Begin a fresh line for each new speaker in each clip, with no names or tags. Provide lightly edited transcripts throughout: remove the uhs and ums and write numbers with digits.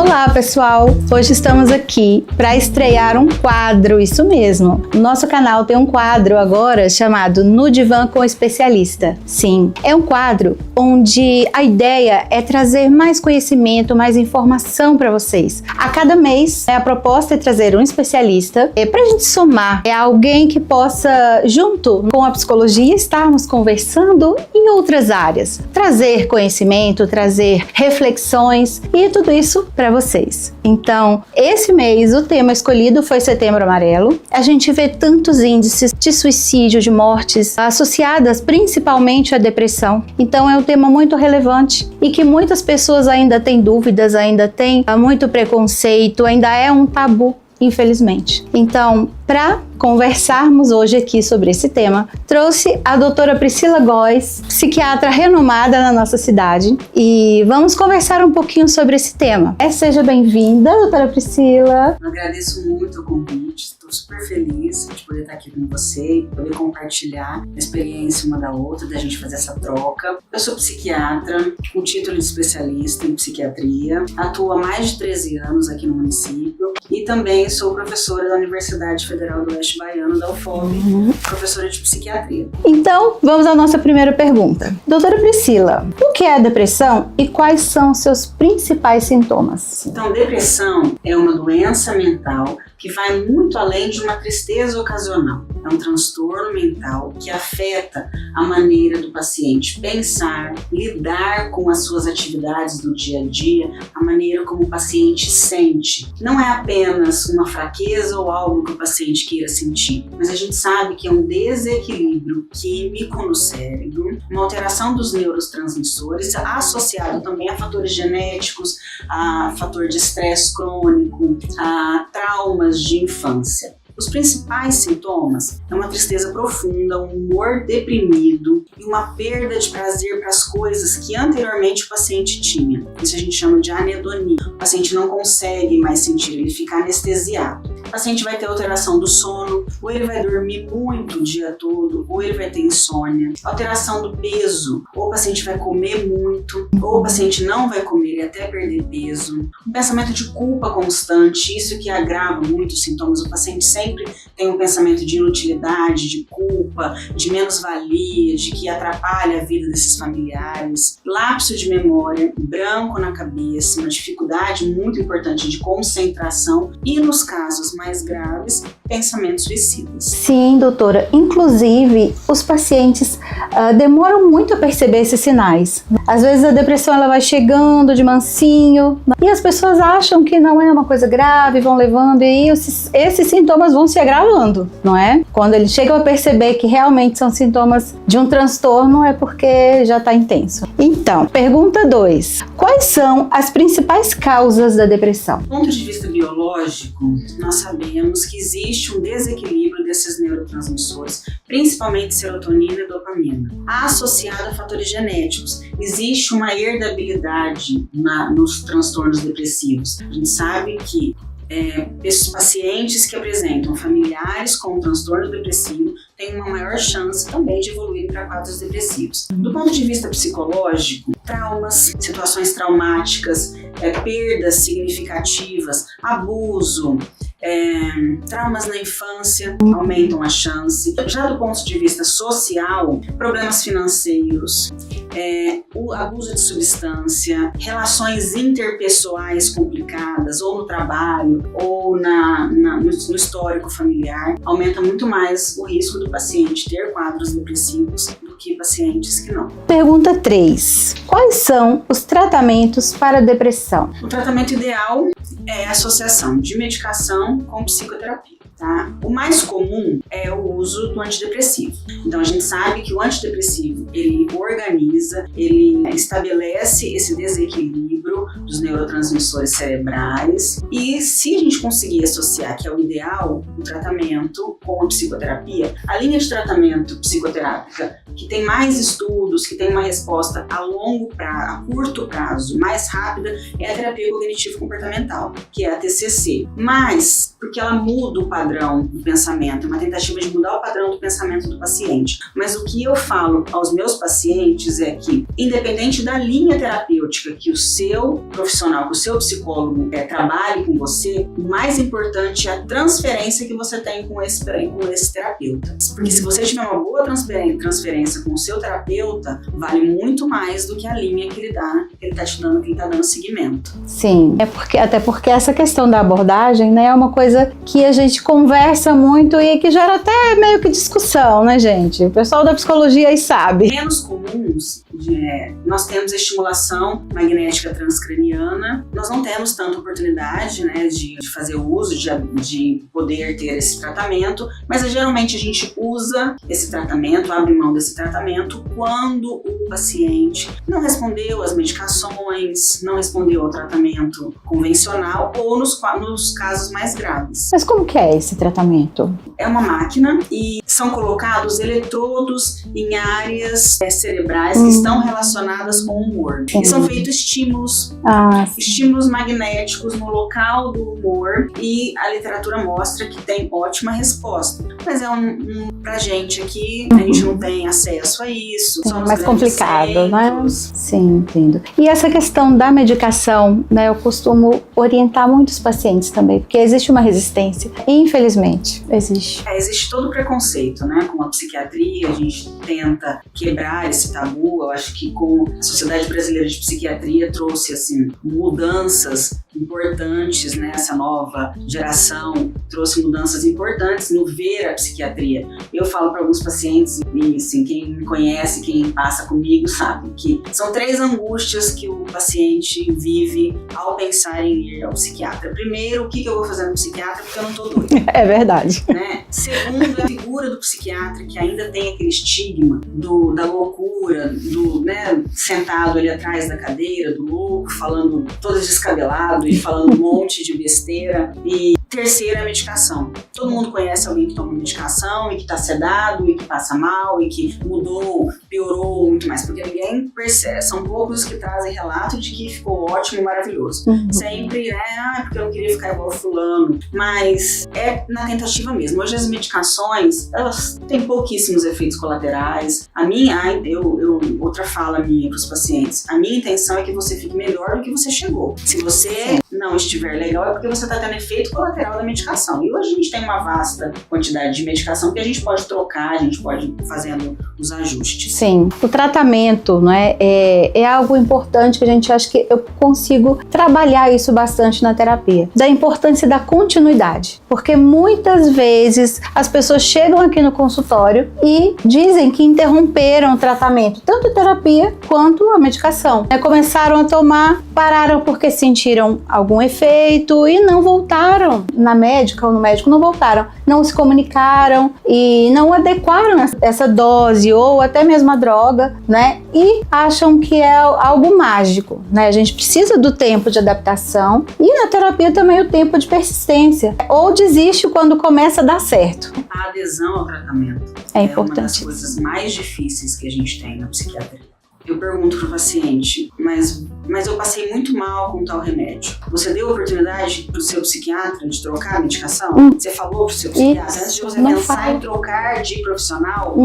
Olá, pessoal! Hoje estamos aqui para estrear um quadro, isso mesmo. O nosso canal tem um quadro agora chamado No Divã com o Especialista. Sim, é um quadro onde a ideia é trazer mais conhecimento, mais informação para vocês. A cada mês, a proposta é trazer um especialista para a gente somar. É alguém que possa, junto com a psicologia, estarmos conversando em outras áreas. Trazer conhecimento, trazer reflexões e tudo isso para vocês. Então, esse mês o tema escolhido foi Setembro Amarelo. A gente vê tantos índices de suicídio, de mortes associadas principalmente à depressão. Então, é um tema muito relevante e que muitas pessoas ainda têm dúvidas, ainda têm muito preconceito, ainda é um tabu, infelizmente. Então, para conversarmos hoje aqui sobre esse tema, trouxe a doutora Priscila Góes, psiquiatra renomada na nossa cidade, e vamos conversar um pouquinho sobre esse tema. Seja bem-vinda, doutora Priscila.
Eu agradeço muito o convite, estou super feliz de poder estar aqui com você e poder compartilhar a experiência uma da outra, da gente fazer essa troca. Eu sou psiquiatra, com título de especialista em psiquiatria, atuo há mais de 13 anos aqui no município e também sou professora da Universidade Federal do Oeste Baiano, da UFOB, professora de psiquiatria.
Então, vamos à nossa primeira pergunta. Doutora Priscila, o que é a depressão e quais são os seus principais sintomas?
Então, depressão é uma doença mental que vai muito além de uma tristeza ocasional. É um transtorno mental que afeta a maneira do paciente pensar, lidar com as suas atividades do dia a dia, a maneira como o paciente sente. Não é apenas uma fraqueza ou algo que o paciente queira sentir, mas a gente sabe que é um desequilíbrio químico no cérebro, uma alteração dos neurotransmissores, associado também a fatores genéticos, a fator de estresse crônico, a traumas de infância. Os principais sintomas é uma tristeza profunda, um humor deprimido e uma perda de prazer para as coisas que anteriormente o paciente tinha. Isso a gente chama de anedonia. O paciente não consegue mais sentir, ele fica anestesiado. O paciente vai ter alteração do sono, ou ele vai dormir muito o dia todo, ou ele vai ter insônia. Alteração do peso, ou o paciente vai comer muito, ou o paciente não vai comer e até perder peso. Um pensamento de culpa constante, isso que agrava muito os sintomas. O paciente sempre tem um pensamento de inutilidade, de culpa, de menos-valia, de que atrapalha a vida desses familiares. Lapso de memória, branco na cabeça, uma dificuldade muito importante de concentração e, nos casos mais graves, pensamentos suicidas.
Sim, doutora. Inclusive, os pacientes demoram muito a perceber esses sinais. Às vezes a depressão ela vai chegando de mansinho e as pessoas acham que não é uma coisa grave, vão levando e esses sintomas vão se agravando, não é? Quando eles chegam a perceber que realmente são sintomas de um transtorno é porque já está intenso. Então, pergunta 2. Quais são as principais causas da depressão?
Do ponto de vista biológico, nós sabemos que existe um desequilíbrio desses neurotransmissores, principalmente serotonina e dopamina, associado a fatores genéticos. Existe uma herdabilidade nos transtornos depressivos. A gente sabe que esses pacientes que apresentam familiares com transtorno depressivo têm uma maior chance também de evoluir para quadros depressivos. Do ponto de vista psicológico, traumas, situações traumáticas, perdas significativas, abuso, traumas na infância aumentam a chance. Já do ponto de vista social, problemas financeiros, o abuso de substância, relações interpessoais complicadas, ou no trabalho, ou no histórico familiar, aumenta muito mais o risco do paciente ter quadros depressivos do que pacientes que não.
Pergunta 3. Quais são os tratamentos para a depressão?
O tratamento ideal é a associação de medicação com psicoterapia. Tá? O mais comum é o uso do antidepressivo. Então a gente sabe que o antidepressivo ele organiza, ele estabelece esse desequilíbrio dos neurotransmissores cerebrais e se a gente conseguir associar, que é o ideal, o tratamento com a psicoterapia, a linha de tratamento psicoterápica que tem mais estudos, que tem uma resposta a curto prazo, mais rápida, é a terapia cognitivo-comportamental, que é a TCC. Mas, porque ela muda o padrão padrão do pensamento, é uma tentativa de mudar o padrão do pensamento do paciente. Mas o que eu falo aos meus pacientes é que, independente da linha terapêutica que o seu profissional, que o seu psicólogo trabalhe com você, o mais importante é a transferência que você tem com esse terapeuta. Porque se você tiver uma boa transferência com o seu terapeuta, vale muito mais do que a linha que ele está te dando, que ele está dando seguimento.
Sim, até porque essa questão da abordagem, né, é uma coisa que a gente conversa muito e que gera até meio que discussão, né, gente? O pessoal da psicologia aí sabe.
Menos comuns, nós temos estimulação magnética transcraniana, nós não temos tanta oportunidade, né, de fazer uso, de poder ter esse tratamento, mas geralmente a gente usa esse tratamento, abre mão desse tratamento quando o paciente não respondeu às medicações, não respondeu ao tratamento convencional ou nos casos mais graves.
Mas como que é esse tratamento?
É uma máquina e são colocados eletrodos em áreas cerebrais que estão relacionadas com o humor. E são feitos estímulos magnéticos no local do humor e a literatura mostra que tem ótima resposta. Mas pra gente aqui, a gente não tem acesso a isso.
É mais complicado, né? Sim, entendo. E essa questão da medicação, né, eu costumo orientar muitos pacientes também, porque existe uma resistência, infelizmente, existe.
Existe todo o preconceito, né, com a psiquiatria, a gente tenta quebrar esse tabu. Eu acho que com a Sociedade Brasileira de Psiquiatria trouxe, assim, mudanças importantes, né, essa nova geração trouxe mudanças importantes no ver a psiquiatria. Eu falo para alguns pacientes, e assim, quem me conhece, quem passa comigo, sabe que são 3 angústias que o paciente vive ao pensar em ir ao psiquiatra. Primeiro, o que eu vou fazer no psiquiatra porque eu não tô doida.
É verdade.
Né? Segundo, a figura do psiquiatra que ainda tem aquele estigma da loucura, né, sentado ali atrás da cadeira, do louco, falando todo descabelado e falando um monte de besteira. E terceira, a medicação. Todo mundo conhece alguém que toma medicação e que está sedado e que passa mal e que mudou, piorou muito mais, porque ninguém percebe. São poucos que trazem relato de que ficou ótimo e maravilhoso. Sempre, né, porque eu não queria ficar igual fulano, mas é na tentativa mesmo. Hoje as medicações, elas têm pouquíssimos efeitos colaterais. Outra fala minha para os pacientes, a minha intenção é que você fique melhor do que você chegou. Se você não estiver legal, é porque você está tendo efeito colateral da medicação. E hoje a gente tem uma vasta quantidade de medicação que a gente pode trocar, a gente pode ir fazendo os ajustes.
Sim, o tratamento, não é algo importante que a gente acha que eu consigo trabalhar isso bastante na terapia. Da importância da continuidade, porque muitas vezes as pessoas chegam aqui no consultório e dizem que interromperam o tratamento, tanto a terapia quanto a medicação. Começaram a tomar, pararam porque sentiram algum efeito e não voltaram na médica ou no médico, não voltaram, não se comunicaram e não adequaram essa dose ou até mesmo a droga, né? E acham que é algo mágico, né? A gente precisa do tempo de adaptação e na terapia também o tempo de persistência. Ou desiste quando começa a dar certo.
A adesão ao tratamento
é importante.
Uma das coisas mais difíceis que a gente tem na psiquiatria. Eu pergunto para o paciente, mas eu passei muito mal com tal remédio. Você deu oportunidade para o seu psiquiatra de trocar a medicação? Você falou para o seu psiquiatra, antes de você pensar em trocar de profissional,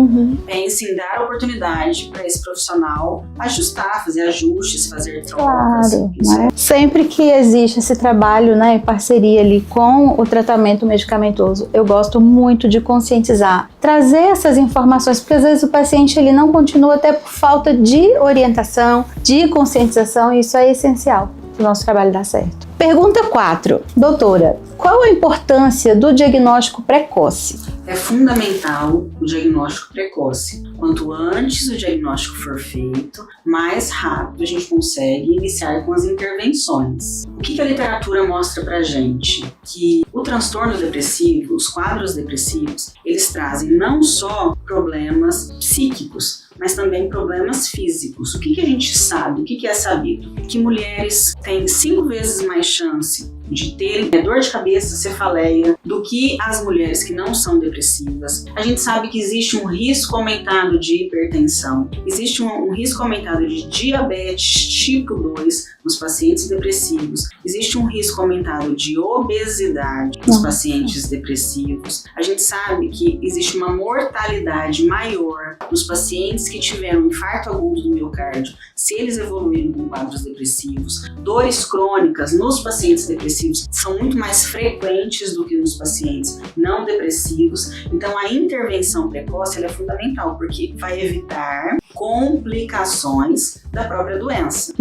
pense em dar oportunidade para esse profissional ajustar, fazer ajustes, fazer trocas.
Claro, né? Sempre que existe esse trabalho, né, em parceria ali com o tratamento medicamentoso, eu gosto muito de conscientizar, trazer essas informações, porque às vezes o paciente ele não continua até por falta de orientação, de conscientização, e isso é essencial para o nosso trabalho dar certo. Pergunta 4. Doutora, qual a importância do diagnóstico precoce?
É fundamental o diagnóstico precoce. Quanto antes o diagnóstico for feito, mais rápido a gente consegue iniciar com as intervenções. O que a literatura mostra pra gente? Que o transtorno depressivo, os quadros depressivos, eles trazem não só problemas psíquicos, mas também problemas físicos. O que a gente sabe? O que é sabido? Que mulheres têm 5 vezes mais chance de terem dor de cabeça, cefaleia, do que as mulheres que não são depressivas. A gente sabe que existe um risco aumentado de hipertensão, existe um risco aumentado de diabetes tipo 2 nos pacientes depressivos, existe um risco aumentado de obesidade nos pacientes depressivos. A gente sabe que existe uma mortalidade maior nos pacientes que tiveram infarto agudo do miocárdio, se eles evoluírem com quadros depressivos. Dores crônicas nos pacientes depressivos são muito mais frequentes do que nos pacientes não depressivos. Então a intervenção precoce ela é fundamental, porque vai evitar complicações da própria doença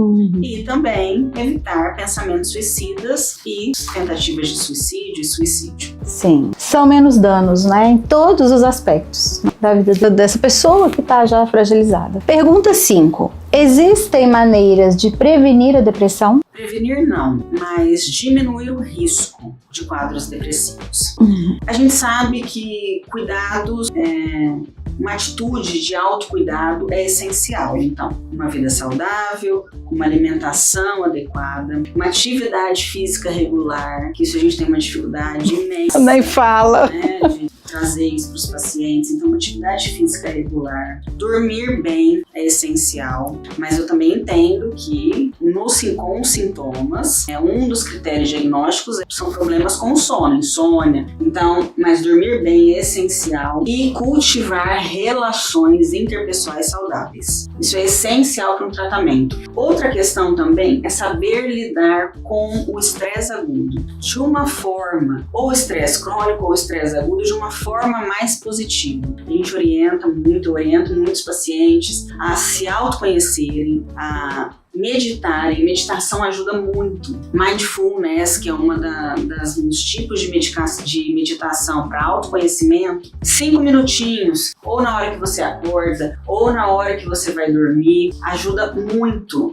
e também evitar pensamentos suicidas e tentativas de suicídio e suicídio.
Sim, são menos danos, né, em todos os aspectos da vida dessa pessoa que está já fragilizada. Pergunta 5. Existem maneiras de prevenir a depressão?
Prevenir não, mas diminuir o risco de quadros depressivos. A gente sabe que cuidados, uma atitude de autocuidado é essencial. Então, uma vida saudável, uma alimentação adequada, uma atividade física regular, que isso a gente tem uma dificuldade imensa.
Nem fala.
Né, de trazer isso para os pacientes. Então, uma atividade física regular, dormir bem é essencial, mas eu também entendo que com sintomas, um dos critérios diagnósticos são problemas com sono, insônia. Então, mas dormir bem é essencial e cultivar relações interpessoais saudáveis. Isso é essencial para um tratamento. Outra questão também é saber lidar com o estresse agudo de uma forma, ou estresse crônico ou estresse agudo, de uma forma mais positiva. A gente orienta muitos pacientes a se autoconhecerem, a meditarem. Meditação ajuda muito. Mindfulness, que é dos tipos de meditação para autoconhecimento, 5 minutinhos, ou na hora que você acorda, ou na hora que você vai dormir, ajuda muito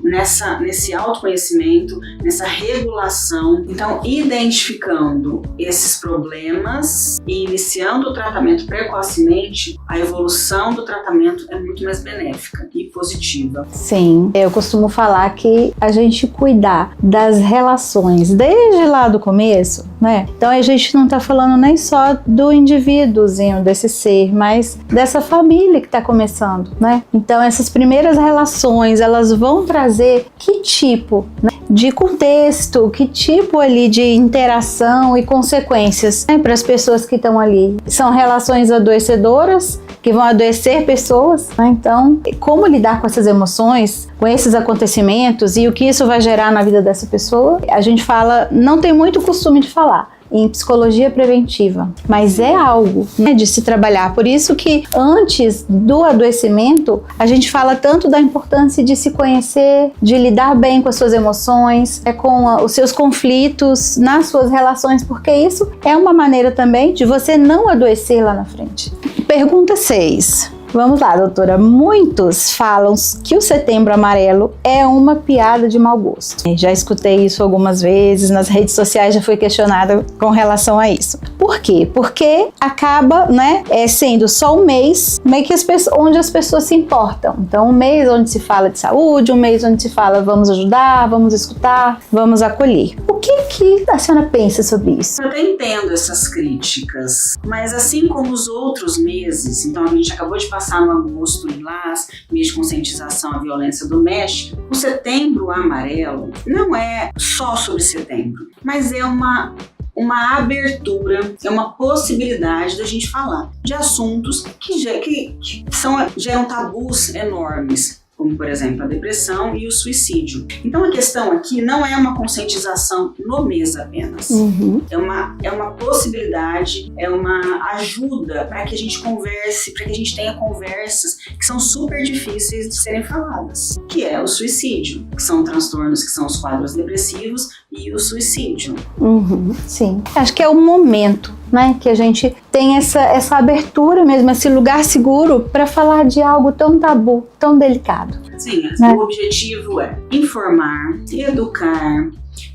nesse autoconhecimento, nessa regulação. Então, identificando esses problemas e iniciando o tratamento precocemente, a evolução do tratamento é muito mais benéfica e positiva.
Sim, eu costumo falar que a gente cuidar das relações desde lá do começo, né? Então a gente não tá falando nem só do indivíduozinho, desse ser, mas dessa família que tá começando, né? Então essas primeiras relações, elas vão trazer que tipo, né, de contexto, que tipo ali de interação e consequências, né, para as pessoas que estão ali. São relações adoecedoras, que vão adoecer pessoas, né? Então, como lidar com essas emoções, com esses acontecimentos e o que isso vai gerar na vida dessa pessoa, a gente não tem muito costume de falar em psicologia preventiva, mas é algo, né, de se trabalhar. Por isso que antes do adoecimento, a gente fala tanto da importância de se conhecer, de lidar bem com as suas emoções, com os seus conflitos nas suas relações, porque isso é uma maneira também de você não adoecer lá na frente. Pergunta 6. Vamos lá, doutora. Muitos falam que o Setembro Amarelo é uma piada de mau gosto. Já escutei isso algumas vezes, nas redes sociais já fui questionada com relação a isso. Por quê? Porque acaba, né, sendo só um mês meio que onde as pessoas se importam. Então, um mês onde se fala de saúde, um mês onde se fala vamos ajudar, vamos escutar, vamos acolher. O que a senhora pensa sobre isso?
Eu até entendo essas críticas, mas assim como os outros meses, então a gente acabou de passar no agosto lilás, mês de conscientização à violência doméstica, o Setembro Amarelo não é só sobre setembro, mas é uma abertura, é uma possibilidade da gente falar de assuntos que geram tabus enormes, como, por exemplo, a depressão e o suicídio. Então, a questão aqui não é uma conscientização no mês apenas. É uma possibilidade, é uma ajuda para que a gente converse, para que a gente tenha conversas que são super difíceis de serem faladas, que é o suicídio, que são transtornos, que são os quadros depressivos e o suicídio.
Sim. Acho que é o momento, né, que a gente tem essa abertura mesmo, esse lugar seguro para falar de algo tão tabu, tão delicado.
Sim, né? O objetivo é informar, educar,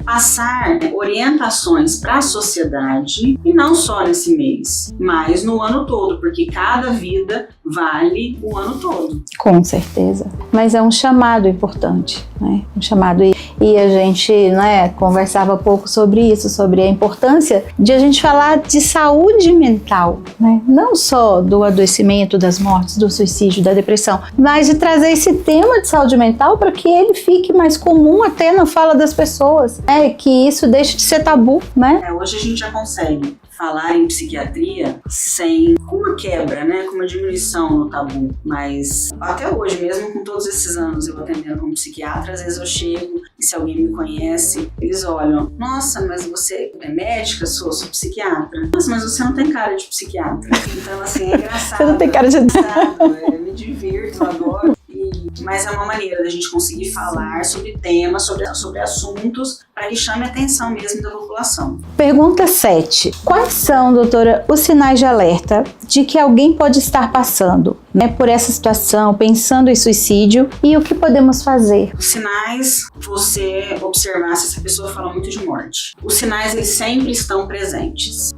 passar orientações para a sociedade, e não só nesse mês, mas no ano todo, porque cada vida vale o ano todo.
Com certeza. Mas é um chamado importante, né? Um chamado. E a gente, né, conversava pouco sobre isso, sobre a importância de a gente falar de saúde mental, né? Não só do adoecimento, das mortes, do suicídio, da depressão, mas de trazer esse tema de saúde mental para que ele fique mais comum até na fala das pessoas, né? Que isso deixe de ser tabu, né?
Hoje a gente já consegue falar em psiquiatria sem uma quebra, né, com uma diminuição no tabu, mas até hoje, mesmo com todos esses anos eu atendendo como psiquiatra, às vezes eu chego e se alguém me conhece, eles olham, nossa, mas você é médica? Sou psiquiatra. Nossa, mas você não tem cara de psiquiatra. Então, assim, é engraçado.
Você não tem cara de...
Eu me divirto, eu adoro. Mas é uma maneira da gente conseguir falar sobre temas, sobre assuntos, para que chame a atenção mesmo da população.
Pergunta 7. Quais são, doutora, os sinais de alerta de que alguém pode estar passando, né, por essa situação, pensando em suicídio, e o que podemos fazer?
Os sinais, você observar se essa pessoa fala muito de morte. Os sinais, eles sempre estão presentes.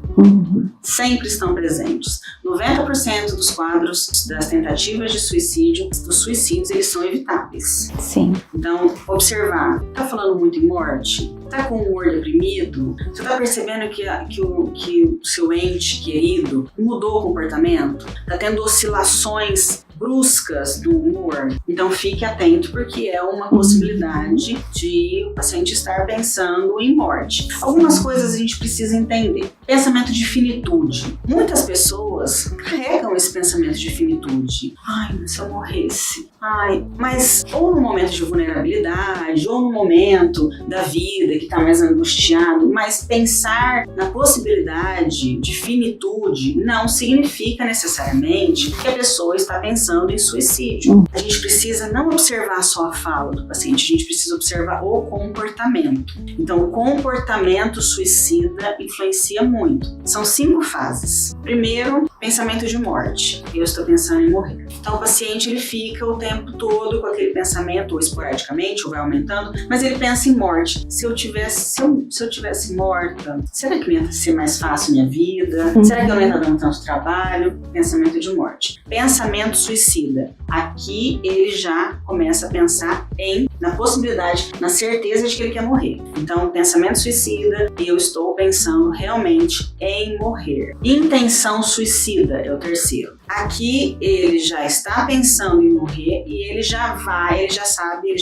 Sempre estão presentes. 90% dos quadros das tentativas de suicídio, dos suicídios, eles são evitáveis.
Sim.
Então, observar. Tá falando muito em morte? Tá com o humor deprimido? Você tá percebendo que o seu ente querido mudou o comportamento? Tá tendo oscilações bruscas do humor? Então fique atento, porque é uma possibilidade de o paciente estar pensando em morte. Algumas coisas a gente precisa entender. Pensamento de finitude. Muitas pessoas carregam esse pensamento de finitude. Ai, se eu morresse. Ai, mas ou no momento de vulnerabilidade, ou no momento da vida que está mais angustiado, mas pensar na possibilidade de finitude não significa necessariamente que a pessoa está pensando em suicídio. A gente precisa não observar só a fala do paciente, a gente precisa observar o comportamento. Então, o comportamento suicida influencia muito. São 5 fases. Primeiro, pensamento de morte. Eu estou pensando em morrer. Então, o paciente ele fica o tempo todo com aquele pensamento, ou esporadicamente, ou vai aumentando, mas ele pensa em morte. Se eu tivesse morta, será que ia ser mais fácil minha vida? Será que eu não ia estar dando tanto trabalho? Pensamento de morte. Pensamento suicida. Aqui ele já começa a pensar na possibilidade, na certeza de que ele quer morrer. Então, pensamento suicida, eu estou pensando realmente em morrer. Intenção suicida é o terceiro. Aqui ele já está pensando em morrer e ele já sabe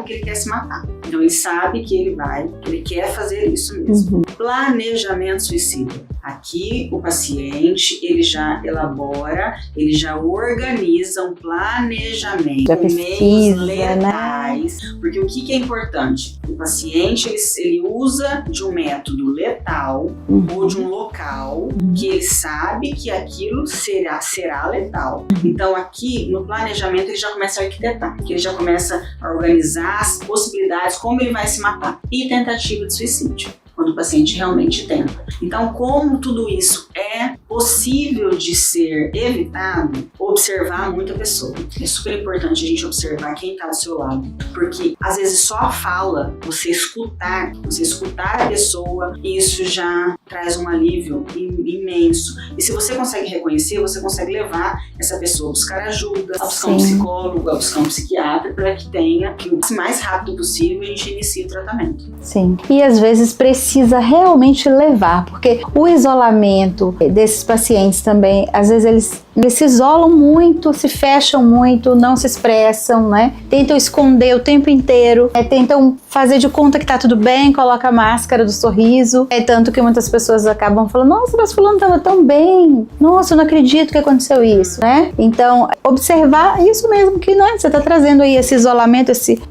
que ele quer se matar. Então ele sabe que ele quer fazer isso mesmo. Planejamento suicida. Aqui o paciente, ele já elabora, ele já organiza um planejamento com meios letais, né? Porque o que é importante? O paciente, ele usa de um método letal ou de um local que ele sabe que aquilo será letal. Então aqui no planejamento ele já começa a arquitetar, que ele já começa a organizar as possibilidades, como ele vai se matar. E tentativa de suicídio, quando o paciente realmente tenta. Então, como tudo isso é possível de ser evitado, observar muito a pessoa. É super importante a gente observar quem está do seu lado, porque às vezes só a fala, você escutar a pessoa, isso já traz um alívio imenso. E se você consegue reconhecer, você consegue levar essa pessoa a buscar ajuda, a buscar um psicólogo, a buscar um psiquiatra, para que o mais rápido possível a gente inicie o tratamento.
Sim. E às vezes precisa realmente levar, porque o isolamento desses pacientes também, às vezes eles se isolam muito, se fecham muito, não se expressam, né? Tentam esconder o tempo inteiro, tentam fazer de conta que tá tudo bem, coloca a máscara do sorriso, tanto que muitas pessoas acabam falando, nossa, mas fulano tava tão bem, nossa, eu não acredito que aconteceu isso, né? Então, observar isso mesmo que, né, você tá trazendo aí esse isolamento, se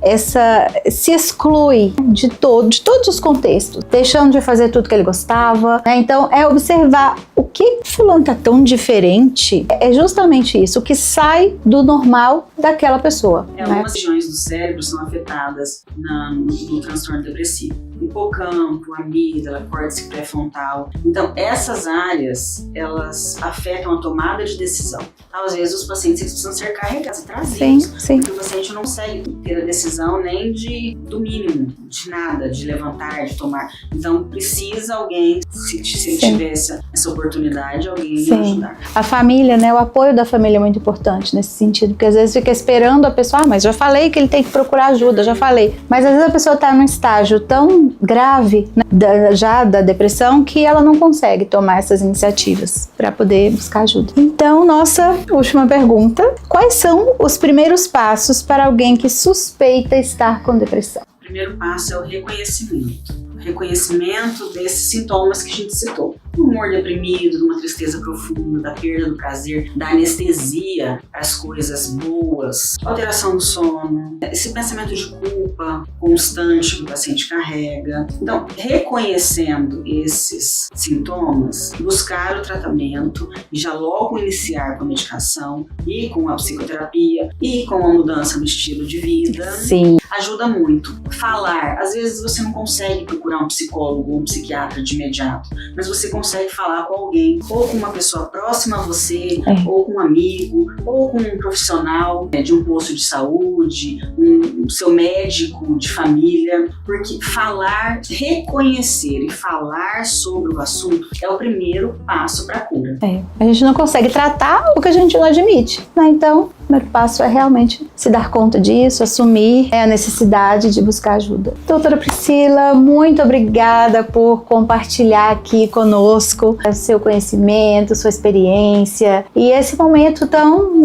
exclui de todos os contextos, deixando de fazer tudo que ele gostava, né? Então, é observar o que fulano tá tão diferente, é justamente isso, o que sai do normal daquela pessoa.
Algumas regiões do cérebro são afetadas no transtorno depressivo. Hipocampo, amígdala, córtex pré-frontal, frontal. Então, essas áreas, elas afetam a tomada de decisão. Então, às vezes, os pacientes precisam ser carregados e trazidos.
Sim.
Porque o paciente não consegue ter a decisão nem do mínimo, de nada, de levantar, de tomar. Então, precisa alguém, se ele tivesse essa oportunidade, alguém ia ajudar.
A família, né? O apoio da família é muito importante nesse sentido, porque às vezes fica esperando a pessoa, mas já falei que ele tem que procurar ajuda, já falei. Mas às vezes a pessoa está num estágio tão grave, né, já da depressão, que ela não consegue tomar essas iniciativas para poder buscar ajuda. Então, nossa última pergunta: quais são os primeiros passos para alguém que suspeita estar com depressão?
O primeiro passo é o reconhecimento. O reconhecimento desses sintomas que a gente citou. Do humor deprimido, de uma tristeza profunda, da perda do prazer, da anestesia às coisas boas, alteração do sono, esse pensamento de culpa constante que o paciente carrega. Então, reconhecendo esses sintomas, buscar o tratamento e já logo iniciar com a medicação e com a psicoterapia e com a mudança no estilo de vida.
Sim.
Ajuda muito. Falar. Às vezes você não consegue procurar um psicólogo ou um psiquiatra de imediato, mas você consegue falar com alguém, ou com uma pessoa próxima a você, ou com um amigo, ou com um profissional de um posto de saúde, um seu médico de família, porque falar, reconhecer e falar sobre o assunto é o primeiro passo para a cura.
A gente não consegue tratar o que a gente não admite, né? Então, o primeiro passo é realmente se dar conta disso, assumir a necessidade de buscar ajuda. Doutora Priscila, muito obrigada por compartilhar aqui conosco seu conhecimento, sua experiência e esse momento tão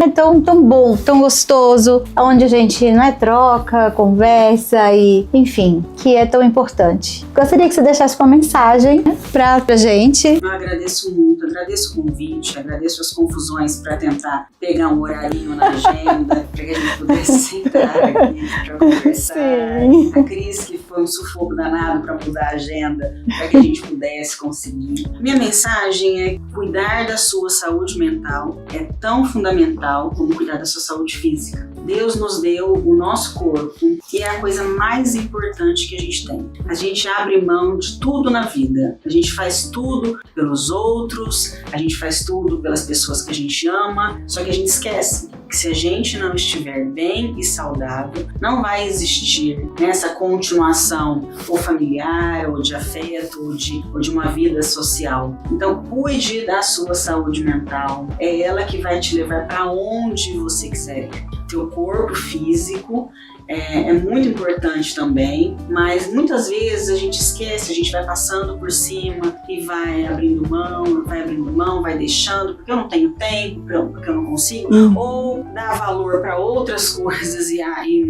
bom, tão gostoso, onde a gente troca, conversa e, enfim, que é tão importante. Gostaria que você deixasse uma mensagem pra gente.
Eu agradeço muito, agradeço o convite, agradeço as confusões para tentar pegar um horarinho na agenda, para que a gente pudesse sentar aqui para conversar.
Sim.
A Cris, que foi um sufoco danado para mudar a agenda, para que a gente pudesse conseguir. Minha mensagem é: cuidar da sua saúde mental é tão fundamental como cuidar da sua saúde física. Deus nos deu o nosso corpo, que é a coisa mais importante que a gente tem. A gente abre mão de tudo na vida. A gente faz tudo pelos outros, a gente faz tudo pelas pessoas que a gente ama, só que a gente esquece que se a gente não estiver bem e saudável, não vai existir essa continuação ou familiar, ou de afeto, ou de uma vida social. Então, cuide da sua saúde mental. É ela que vai te levar para onde você quiser ir. Teu corpo físico é muito importante também, mas muitas vezes a gente esquece, a gente vai passando por cima e vai abrindo mão, vai deixando, porque eu não tenho tempo, porque eu não consigo, ou dá valor para outras coisas e aí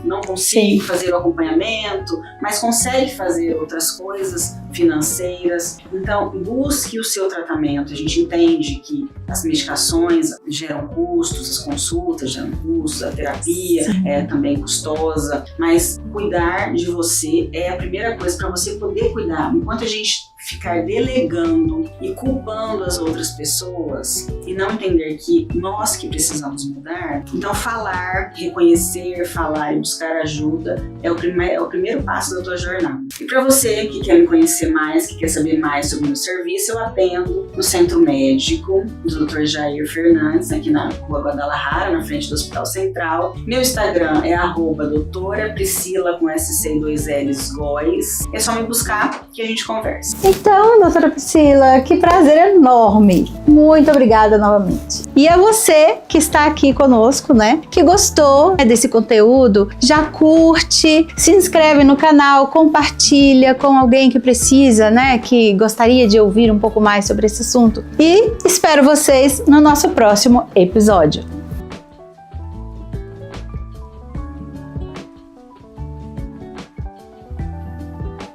não consigo fazer o acompanhamento, mas consegue fazer outras coisas financeiras. Então, busque o seu tratamento. A gente entende que as medicações geram custos, as consultas geram custos, a terapia é também custosa, mas cuidar de você é a primeira coisa para você poder cuidar. Enquanto a gente ficar delegando e culpando as outras pessoas e não entender que nós que precisamos mudar, então falar, reconhecer, falar e buscar ajuda é o primeiro passo da tua jornada. E para você que quer me conhecer mais, que quer saber mais sobre o meu serviço, eu atendo no Centro Médico do Dr. Jair Fernandes, aqui na Rua Guadalajara, na frente do Hospital Central. Meu Instagram é @doutora Priscila com SC e 2 L's Góes. É só me buscar que a gente conversa.
Então, doutora Priscila, que prazer enorme. Muito obrigada novamente. E a você que está aqui conosco, né, que gostou desse conteúdo, já curte, se inscreve no canal, compartilha com alguém que precisa, né, que gostaria de ouvir um pouco mais sobre esse assunto. E espero vocês no nosso próximo episódio.